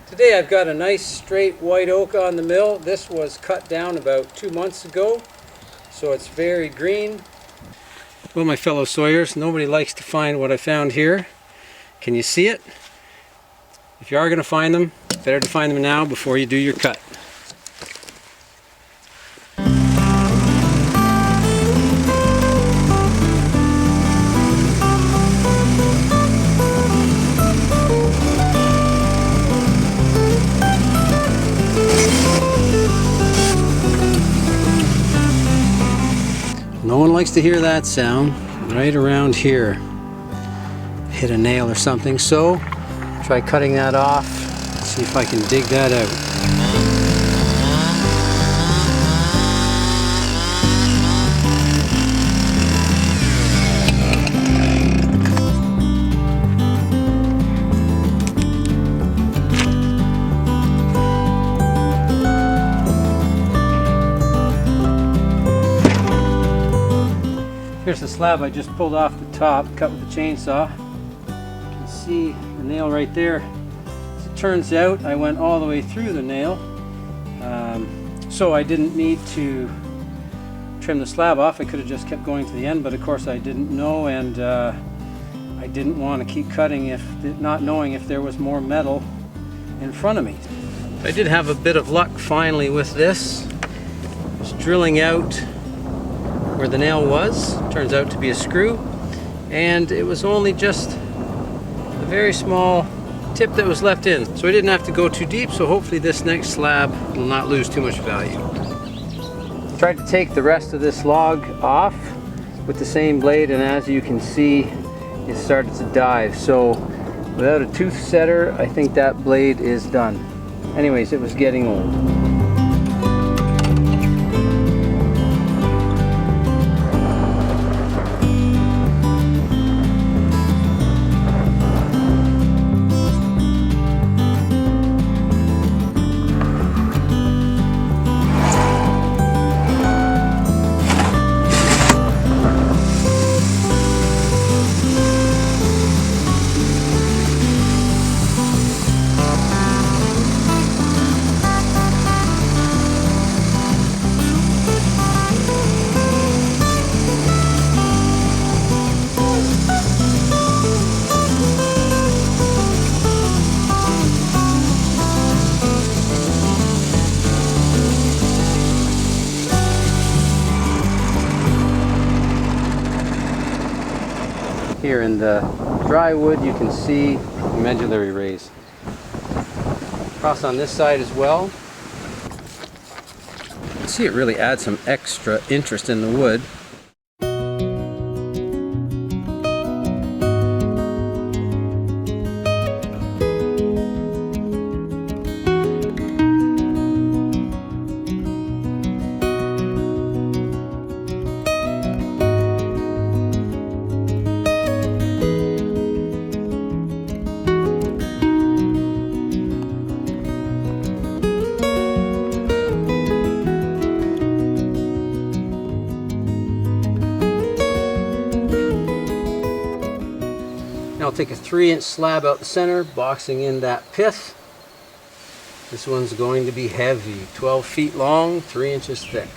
Today I've got a nice straight white oak on the mill. This was cut down about 2 months ago, so it's very green. Well, my fellow sawyers, nobody likes to find what I found here. Can you see it? If you are going to find them, better to find them now before you do your cut. No one likes to hear that sound right around here. Hit a nail or something, so try cutting that off. See if I can dig that out. Here's the slab I just pulled off the top, cut with the chainsaw. You can see the nail right there. As it turns out, I went all the way through the nail, so I didn't need to trim the slab off. I could have just kept going to the end, but of course I didn't know, and I didn't want to keep cutting not knowing if there was more metal in front of me. I did have a bit of luck finally with this. Just drilling out where the nail was. Turns out to be a screw, and it was only just a very small tip that was left in, so I didn't have to go too deep, so hopefully this next slab will not lose too much value. Tried to take the rest of this log off with the same blade, and as you can see, it started to dive, so without a tooth setter, I think that blade is done. Anyways, it was getting old. Here in the dry wood you can see the medullary rays. Across on this side as well. You can see it really adds some extra interest in the wood. I'll take a 3-inch slab out the center, boxing in that pith. This one's going to be heavy, 12 feet long, 3 inches thick.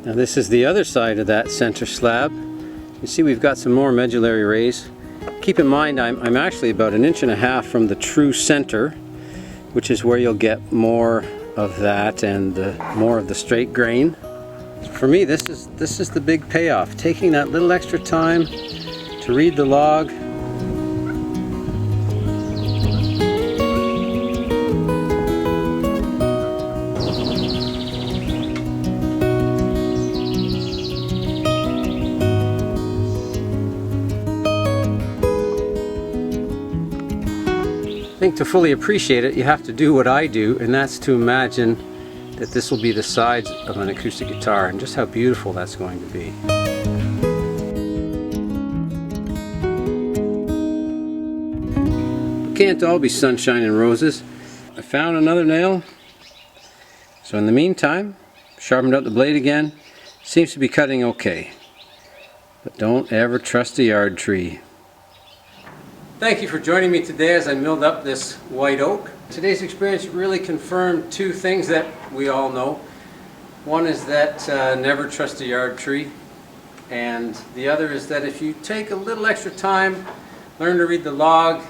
Now this is the other side of that center slab. You see we've got some more medullary rays. Keep in mind I'm actually about 1.5 inches from the true center, which is where you'll get more of that and more of the straight grain. For me, this is the big payoff, taking that little extra time to read the log. I think to fully appreciate it, you have to do what I do, and that's to imagine that this will be the sides of an acoustic guitar, and just how beautiful that's going to be. It can't all be sunshine and roses. I found another nail, so in the meantime, sharpened up the blade again. Seems to be cutting okay, but don't ever trust a yard tree. Thank you for joining me today as I milled up this white oak. Today's experience really confirmed two things that we all know. One is that never trust a yard tree, and the other is that if you take a little extra time, learn to read the log,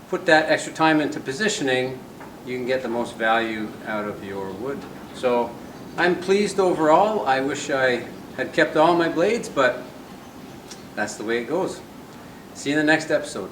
put that extra time into positioning, you can get the most value out of your wood. So I'm pleased overall. I wish I had kept all my blades, but that's the way it goes. See you in the next episode.